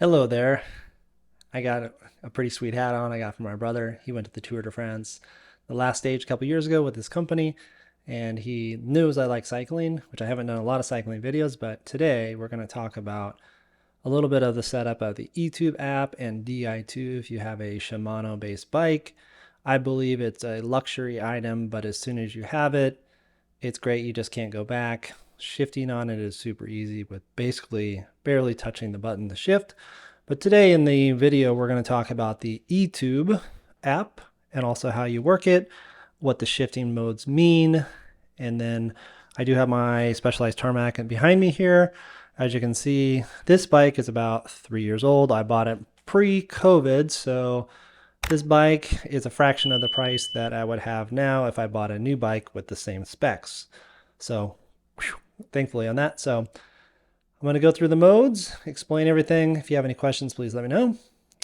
Hello there. I got a pretty sweet hat on I got from my brother. He went to the Tour de France the last stage a couple years ago with his company, and he knows I like cycling, which I haven't done a lot of cycling videos, but today we're going to talk about a little bit of the setup of the eTube app and Di2 if you have a Shimano based bike. I believe it's a luxury item, but as soon as you have it, it's great. You just can't go back. Shifting on it is super easy with basically barely touching the button to shift. But today in the video, we're going to talk about the eTube app and also how you work it, what the shifting modes mean. And then I do have my Specialized tarmac behind me here. As you can see, this bike is about 3 years old. I bought it pre-COVID, so this bike is a fraction of the price that I would have now if I bought a new bike with the same specs. So thankfully on that. So I'm going to go through the modes, explain everything. If you have any questions, please let me know,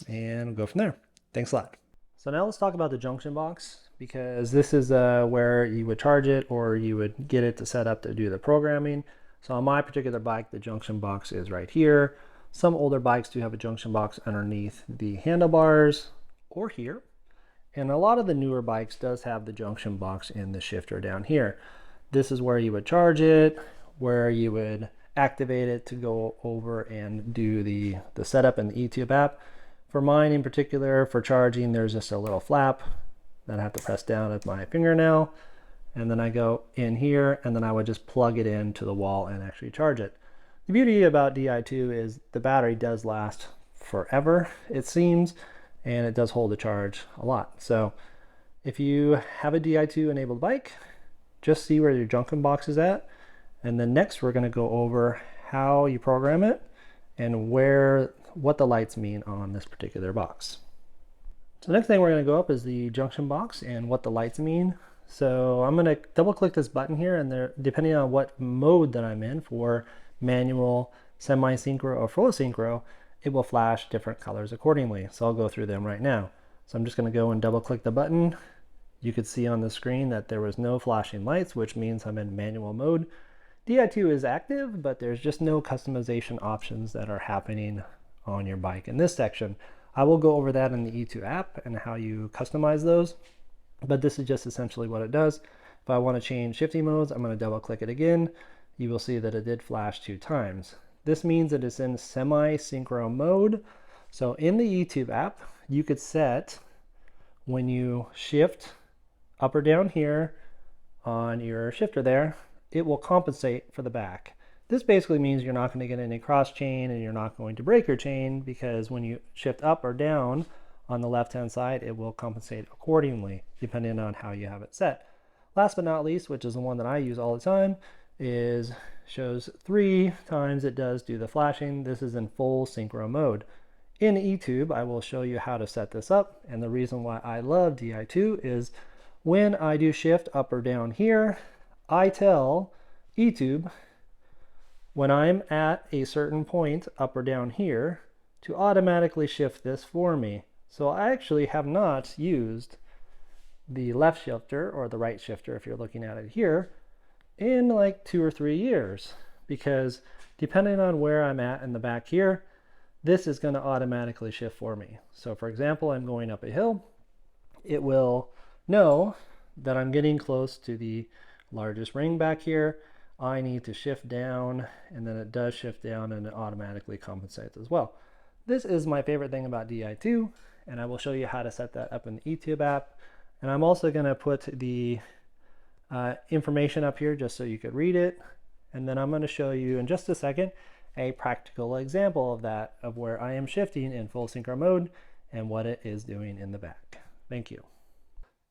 and we'll go from there. Thanks a lot. So now let's talk about the Junction box, because this is where you would charge it or you would get it to set up to do the programming. So on my particular bike, the Junction box is right here. Some older bikes do have a Junction box underneath the handlebars or here. And a lot of the newer bikes does have the Junction box in the shifter down here. This is where you would charge it, where you would activate it to go over and do the setup in the eTube app. For mine in particular, for charging, there's just a little flap that I have to press down with my fingernail. And then I go in here and then I would just plug it into the wall and actually charge it. The beauty about Di2 is the battery does last forever, it seems, and it does hold the charge a lot. So if you have a Di2 enabled bike, just see where your Junction box is at. And then next we're going to go over how you program it and what the lights mean on this particular box. So the next thing we're going to go up is the Junction box and what the lights mean. So I'm going to double click this button here, and there, depending on what mode that I'm in, for manual, semi-synchro, or full synchro, it will flash different colors accordingly. So I'll go through them right now. So I'm just going to go and double click the button. You could see on the screen that there was no flashing lights, which means I'm in manual mode. Di2 is active, but there's just no customization options that are happening on your bike in this section. I will go over that in the eTube app and how you customize those, but this is just essentially what it does. If I want to change shifting modes, I'm going to double click it again. You will see that it did flash 2 times. This means it is in semi-synchro mode. So in the eTube app, you could set when you shift up or down here on your shifter there, it will compensate for the back. This basically means you're not going to get any cross chain and you're not going to break your chain, because when you shift up or down on the left hand side, it will compensate accordingly depending on how you have it set. Last but not least, which is the one that I use all the time, is shows 3 times it does do the flashing. This is in full synchro mode. In eTube, I will show you how to set this up, and the reason why I love Di2 is when I do shift up or down here, I tell eTube when I'm at a certain point up or down here to automatically shift this for me. So I actually have not used the left shifter or the right shifter, if you're looking at it here, in like 2 or 3 years, because depending on where I'm at in the back here, this is going to automatically shift for me. So for example, I'm going up a hill, it will know that I'm getting close to the largest ring back here. I need to shift down, and then it does shift down and it automatically compensates as well. This is my favorite thing about Di2, and I will show you how to set that up in the eTube app. And I'm also going to put the information up here just so you could read it. And then I'm going to show you in just a second a practical example of that, of where I am shifting in full synchro mode and what it is doing in the back. Thank you.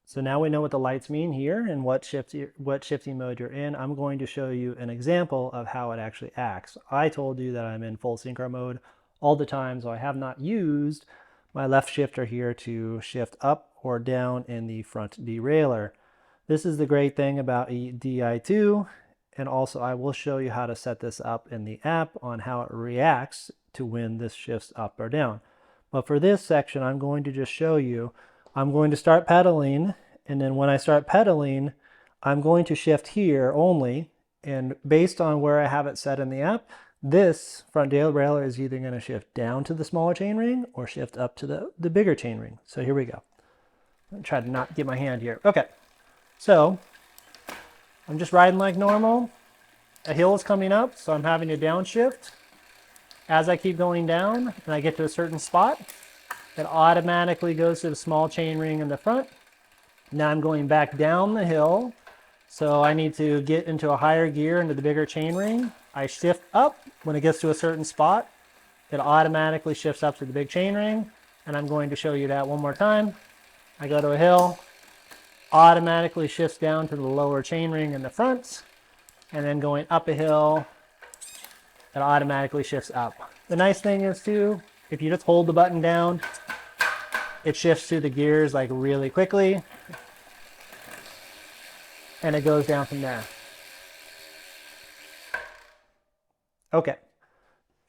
So now we know what the lights mean here and what shifting mode you're in. I'm going to show you an example of how it actually acts. I told you that I'm in full synchro mode all the time, so I have not used my left shifter here to shift up or down in the front derailleur. This is the great thing about Di2, and also I will show you how to set this up in the app on how it reacts to when this shifts up or down. But for this section, I'm going to just show you, I'm going to start pedaling, and then when I start pedaling, I'm going to shift here only, and based on where I have it set in the app, This front derailleur is either going to shift down to the smaller chainring or shift up to the bigger chainring. So here we go. I'm try to not get my hand here. Okay, so I'm just riding like normal. A hill is coming up, so I'm having to downshift. As I keep going down and I get to a certain spot, it automatically goes to the small chainring in the front. Now I'm going back down the hill, so I need to get into a higher gear into the bigger chainring. I shift up. When it gets to a certain spot, it automatically shifts up to the big chainring, and I'm going to show you that one more time. I go to a hill, automatically shifts down to the lower chainring in the front, and then going up a hill, it automatically shifts up. The nice thing is too, if you just hold the button down, it shifts to the gears like really quickly, and it goes down from there. Okay.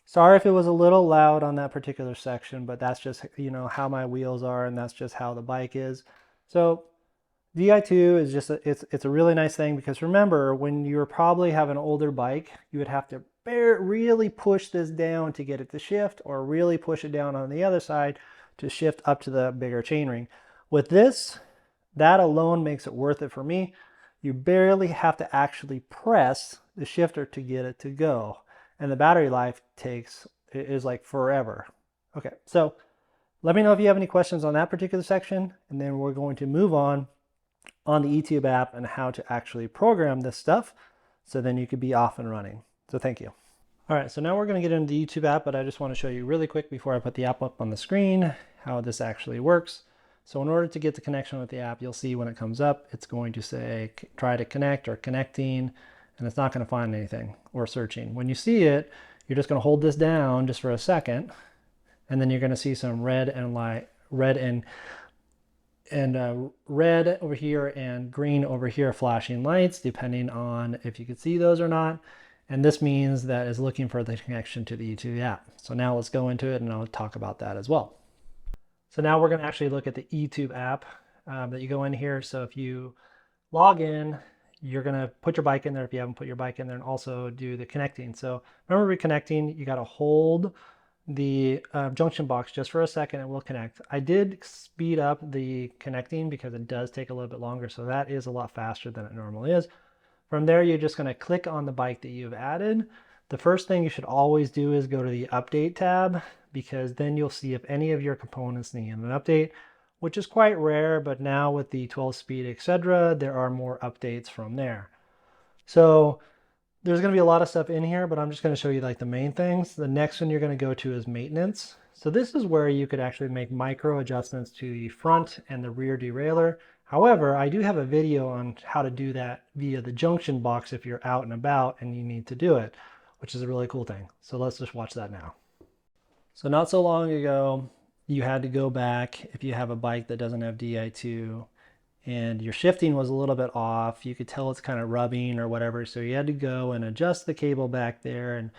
Sorry if it was a little loud on that particular section, but that's just, you know, how my wheels are, and that's just how the bike is. So Di2 is just, it's a really nice thing, because remember, when you probably have an older bike, you would have to really push this down to get it to shift, or really push it down on the other side to shift up to the bigger chainring. With this, that alone makes it worth it for me. You barely have to actually press the shifter to get it to go. And the battery life is like forever. Okay, so let me know if you have any questions on that particular section, and then we're going to move on the eTube app and how to actually program this stuff, so then you could be off and running. So thank you. All right, so now we're going to get into the YouTube app, but I just want to show you really quick before I put the app up on the screen how this actually works. So in order to get the connection with the app, you'll see when it comes up, it's going to say try to connect or connecting, and it's not going to find anything, or searching. When you see it, you're just going to hold this down just for a second, and then you're going to see some red over here and green over here flashing lights, depending on if you can see those or not. And this means that it's looking for the connection to the eTube app. So now let's go into it, and I'll talk about that as well. So now we're going to actually look at the eTube app that you go in here. So if you log in, you're going to put your bike in there if you haven't put your bike in there, and also do the connecting. So remember, reconnecting, you got to hold the junction box just for a second, and we'll connect. I did speed up the connecting because it does take a little bit longer, so that is a lot faster than it normally is. From there, you're just going to click on the bike that you've added. The first thing you should always do is go to the update tab, because then you'll see if any of your components need an update, which is quite rare, but now with the 12-speed, etc., there are more updates from there. So there's going to be a lot of stuff in here, but I'm just going to show you like the main things. The next one you're going to go to is maintenance. So this is where you could actually make micro adjustments to the front and the rear derailleur. However, I do have a video on how to do that via the junction box if you're out and about and you need to do it, which is a really cool thing. So let's just watch that now. So not so long ago, you had to go back if you have a bike that doesn't have Di2 and your shifting was a little bit off. You could tell it's kind of rubbing or whatever. So you had to go and adjust the cable back there and,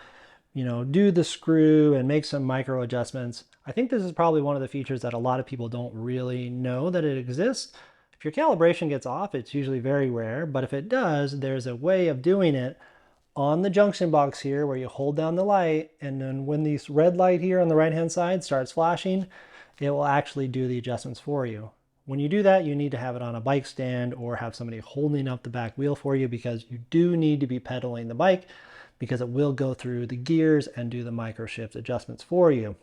you know, do the screw and make some micro adjustments. I think this is probably one of the features that a lot of people don't really know that it exists. If your calibration gets off, it's usually very rare, but if it does, there's a way of doing it on the junction box here where you hold down the light, and then when this red light here on the right hand side starts flashing, it will actually do the adjustments for you. When you do that, you need to have it on a bike stand or have somebody holding up the back wheel for you, because you do need to be pedaling the bike, because it will go through the gears and do the micro shift adjustments for you.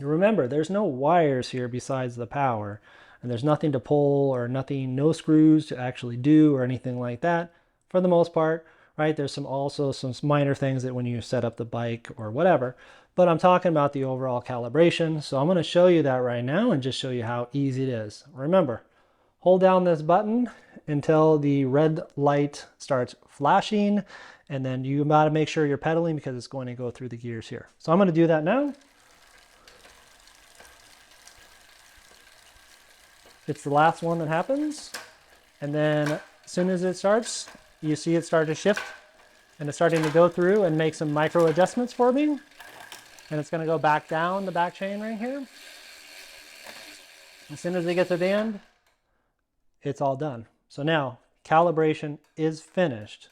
Remember, there's no wires here besides the power, and there's nothing to pull or no screws to actually do or anything like that for the most part, right? There's also some minor things that when you set up the bike or whatever, but I'm talking about the overall calibration. So I'm going to show you that right now and just show you how easy it is. Remember, hold down this button until the red light starts flashing, and then you got to make sure you're pedaling because it's going to go through the gears here. So I'm going to do that now. It's the last one that happens, and then as soon as it starts, you see it start to shift, and it's starting to go through and make some micro adjustments for me, and it's going to go back down the back chain right here. As soon as they get to the end, it's all done. So now calibration is finished,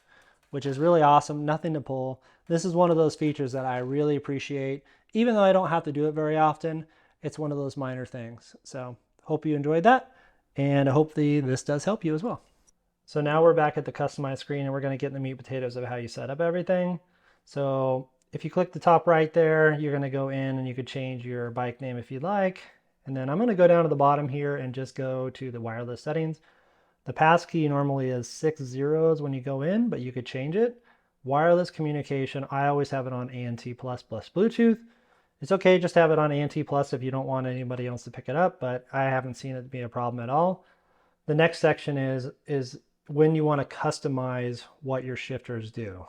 which is really awesome. Nothing to pull. This is one of those features that I really appreciate. Even though I don't have to do it very often, it's one of those minor things. So hope you enjoyed that, and hopefully this does help you as well. So now we're back at the customized screen, and we're going to get in the meat and potatoes of how you set up everything. So if you click the top right there, you're going to go in and you could change your bike name if you'd like. And then I'm going to go down to the bottom here and just go to the wireless settings. The passkey normally is 6 zeros when you go in, but you could change it. Wireless communication, I always have it on ANT plus Bluetooth. It's okay just to have it on ANT plus if you don't want anybody else to pick it up, but I haven't seen it be a problem at all. The next section is when you want to customize what your shifters do.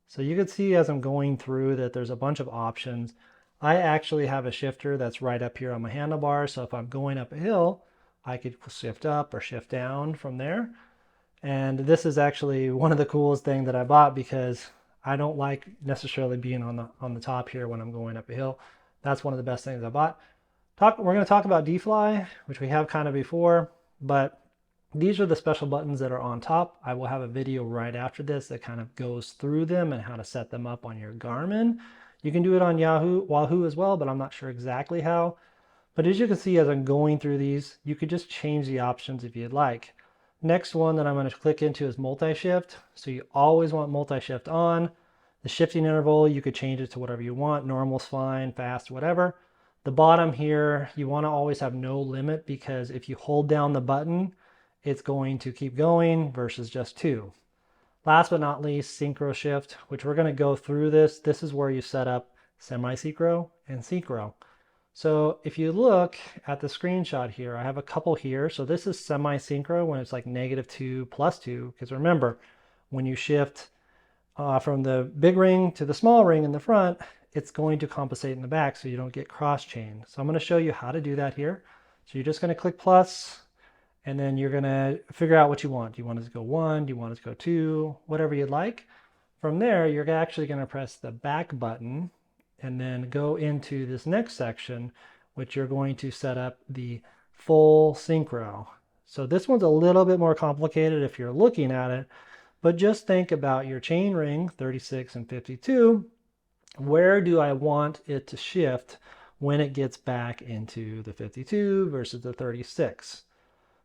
So you can see as I'm going through that there's a bunch of options. I actually have a shifter that's right up here on my handlebar. So if I'm going up a hill, I could shift up or shift down from there. And this is actually one of the coolest things that I bought because I don't like necessarily being on the top here when I'm going up a hill. That's one of the best things I bought. We're going to talk about D-Fly, which we have kind of before, but these are the special buttons that are on top. I will have a video right after this that kind of goes through them and how to set them up on your Garmin. You can do it on Wahoo as well, but I'm not sure exactly how. But as you can see, as I'm going through these, you could just change the options if you'd like. Next one that I'm going to click into is multi-shift. So you always want multi-shift on. The shifting interval, you could change it to whatever you want. Normal's fine, fast, whatever. The bottom here, you want to always have no limit because if you hold down the button, it's going to keep going versus just 2. Last but not least, Synchro-shift, which we're going to go through this. This is where you set up semi-synchro and synchro. So if you look at the screenshot here, I have a couple here. So this is semi-synchro when it's like -2, +2, because remember, when you shift from the big ring to the small ring in the front, it's going to compensate in the back so you don't get cross-chain. So I'm going to show you how to do that here. So you're just going to click plus, and then you're going to figure out what you want. Do you want it to go 1? Do you want it to go 2? Whatever you'd like. From there, you're actually going to press the back button and then go into this next section, which you're going to set up the full synchro. So this one's a little bit more complicated if you're looking at it, but just think about your chain ring, 36 and 52. Where do I want it to shift when it gets back into the 52 versus the 36?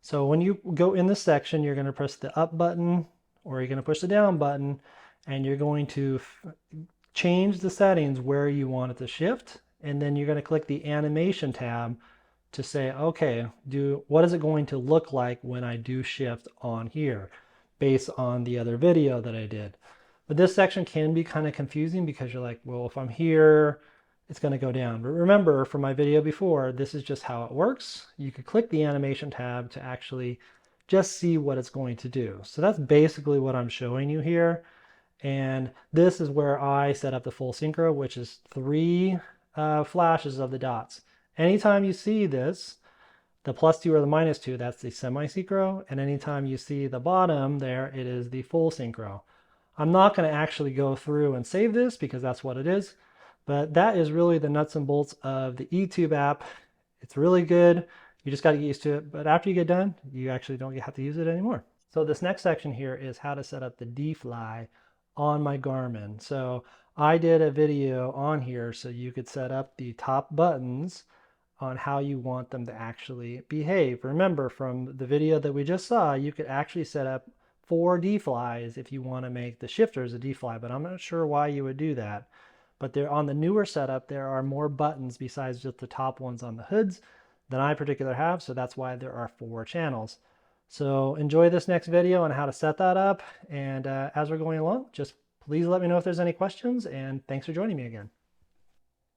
So when you go in this section, you're going to press the up button or you're going to push the down button, and you're going to change the settings where you want it to shift. And then you're going to click the animation tab to say, okay, what is it going to look like when I do shift on here based on the other video that I did. But this section can be kind of confusing because you're like, well, if I'm here, it's going to go down. But remember from my video before, this is just how it works. You could click the animation tab to actually just see what it's going to do. So that's basically what I'm showing you here. And this is where I set up the full synchro, which is 3 flashes of the dots. Anytime you see this, the +2 or the -2, that's the semi-synchro. And anytime you see the bottom there, it is the full synchro. I'm not going to actually go through and save this because that's what it is. But that is really the nuts and bolts of the eTube app. It's really good. You just got to get used to it. But after you get done, you actually don't have to use it anymore. So this next section here is how to set up the D-Fly on my Garmin. So I did a video on here so you could set up the top buttons on how you want them to actually behave. Remember from the video that we just saw, you could actually set up 4 D-Flies if you want to make the shifters a D-Fly, but I'm not sure why you would do that. But there, on the newer setup, there are more buttons besides just the top ones on the hoods than I particularly have, so that's why there are 4 channels. So enjoy this next video on how to set that up, and as we're going along, just please let me know if there's any questions, and thanks for joining me again.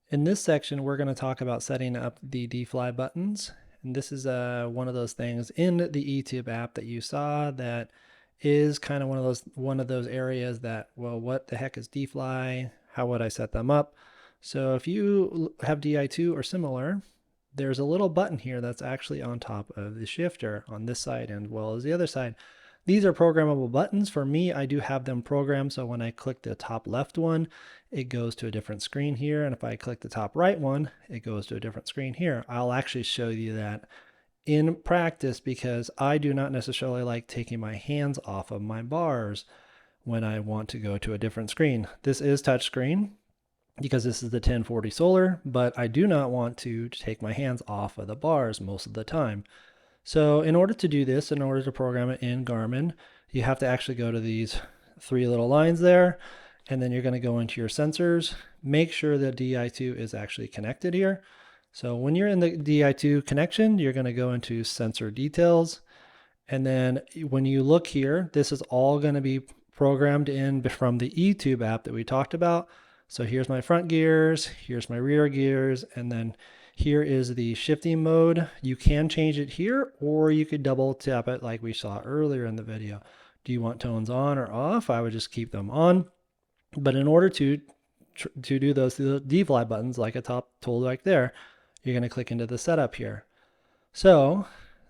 In this section, we're going to talk about setting up the D-Fly buttons, and this is one of those things in the eTube app that you saw that is kind of one of those areas that, well, what the heck is D-Fly? How would I set them up? So if you have Di2 or similar, there's a little button here that's actually on top of the shifter on this side and well as the other side. These are programmable buttons. For me, I do have them programmed, so when I click the top left one, it goes to a different screen here, and if I click the top right one, it goes to a different screen here. I'll actually show you that in practice because I do not necessarily like taking my hands off of my bars when I want to go to a different screen. This is touchscreen because this is the 1040 solar, but I do not want to take my hands off of the bars most of the time. So in order to do this, in order to program it in Garmin, you have to actually go to these 3 little lines there, and then you're going to go into your sensors. Make sure that Di2 is actually connected here. So when you're in the Di2 connection, you're going to go into sensor details. And then when you look here, this is all going to be programmed in from the eTube app that we talked about. So here's my front gears, here's my rear gears, and then here is the shifting mode. You can change it here, or you could double tap it like we saw earlier in the video. Do you want tones on or off? I would just keep them on. But in order to do those D-fly buttons, like I told right there, you're going to click into the setup here. So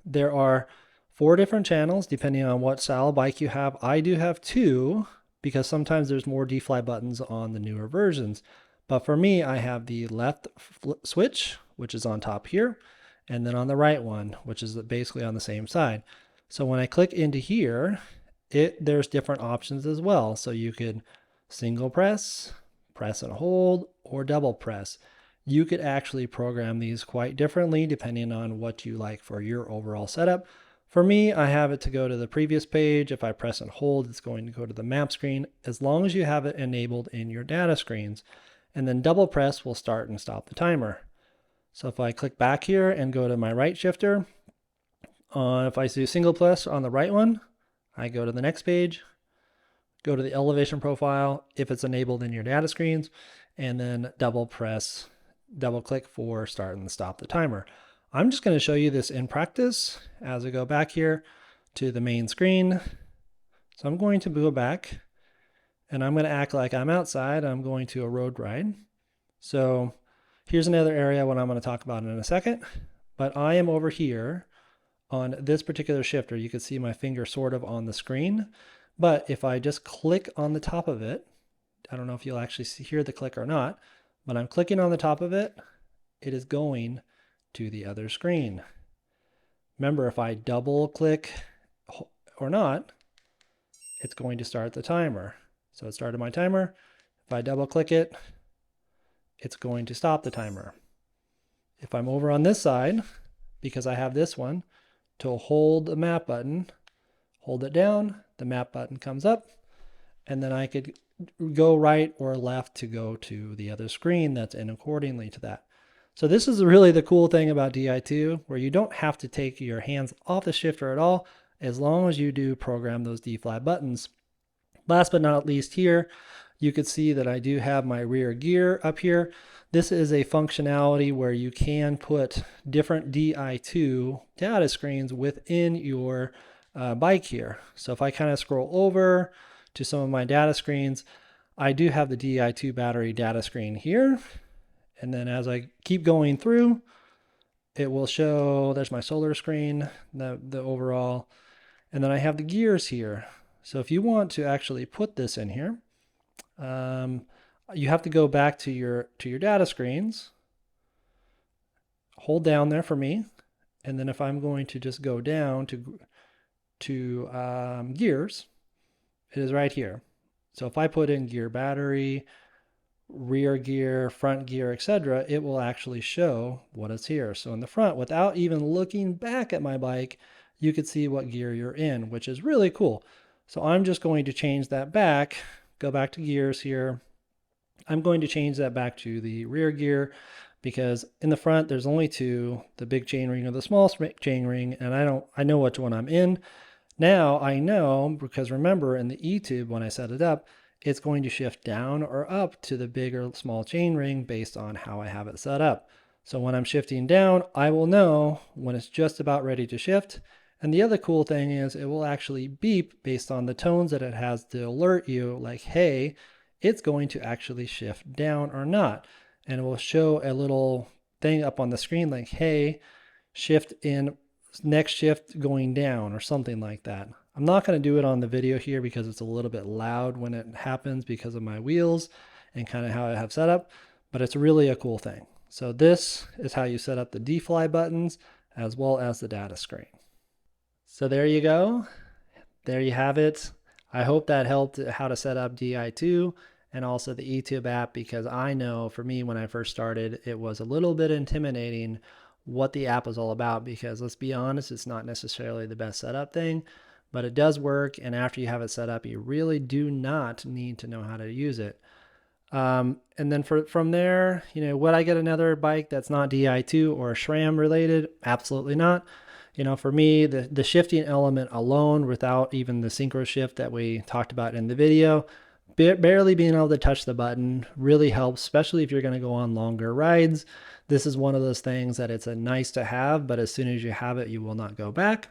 there are 4 different channels depending on what style bike you have. I do have 2 because sometimes there's more D-fly buttons on the newer versions. But for me, I have the left switch, which is on top here, and then on the right one, which is basically on the same side. So when I click into here, there's different options as well. So you could single press, press and hold, or double press. You could actually program these quite differently depending on what you like for your overall setup. For me, I have it to go to the previous page. If I press and hold, it's going to go to the map screen, as long as you have it enabled in your data screens. And then double press will start and stop the timer. So if I click back here and go to my right shifter, if I do single press on the right one, I go to the next page, go to the elevation profile if it's enabled in your data screens, and then double click for start and stop the timer. I'm just going to show you this in practice as I go back here to the main screen. So I'm going to go back and I'm going to act like I'm outside. I'm going to a road ride. So here's another area what I'm going to talk about in a second, but I am over here on this particular shifter. You can see my finger sort of on the screen, but if I just click on the top of it, I don't know if you'll actually hear the click or not, but I'm clicking on the top of it, it is going to the other screen. Remember, if I double click or not, it's going to start the timer. So it started my timer. If I double click it, it's going to stop the timer. If I'm over on this side, because I have this one, to hold the map button, hold it down, the map button comes up, and then I could go right or left to go to the other screen that's in accordingly to that. So this is really the cool thing about Di2, where you don't have to take your hands off the shifter at all, as long as you do program those D-fly buttons. Last but not least here, you could see that I do have my rear gear up here. This is a functionality where you can put different Di2 data screens within your bike here. So if I kind of scroll over to some of my data screens, I do have the Di2 battery data screen here. And then as I keep going through, it will show, there's my solar screen, the overall, and then I have the gears here. So if you want to actually put this in here, you have to go back to your data screens, hold down there for me, and then if I'm going to just go down to gears, it is right here. So if I put in gear battery, rear gear, front gear, etc., it will actually show what is here. So in the front, without even looking back at my bike, you could see what gear you're in, which is really cool. So I'm just going to change that back, go back to gears here. I'm going to change that back to the rear gear, because in the front there's only 2, the big chain ring or the small chain ring, and I know which one I'm in. Now I know, because remember in the eTube when I set it up, it's going to shift down or up to the big or small chain ring based on how I have it set up. So when I'm shifting down, I will know when it's just about ready to shift. And the other cool thing is it will actually beep based on the tones that it has to alert you, like, hey, it's going to actually shift down or not. And it will show a little thing up on the screen like, hey, shift in, next shift going down, or something like that. I'm not going to do it on the video here because it's a little bit loud when it happens because of my wheels and kind of how I have set up, but it's really a cool thing. So this is how you set up the D-fly buttons as well as the data screen. So there you go. There you have it. I hope that helped how to set up Di2 and also the eTube app, because I know for me when I first started, it was a little bit intimidating what the app was all about, because let's be honest, it's not necessarily the best setup thing, but it does work. And after you have it set up, you really do not need to know how to use it. And then from there, would I get another bike that's not Di2 or SRAM related? Absolutely not. For me, the shifting element alone, without even the synchro shift that we talked about in the video, barely being able to touch the button really helps, especially if you're going to go on longer rides. This is one of those things that it's a nice to have, but as soon as you have it, you will not go back.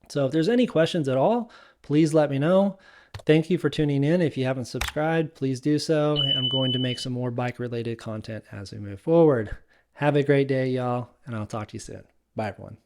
So if there's any questions at all, please let me know. Thank you for tuning in. If you haven't subscribed, please do so. I'm going to make some more bike related content as we move forward. Have a great day, y'all, and I'll talk to you soon. Bye, everyone.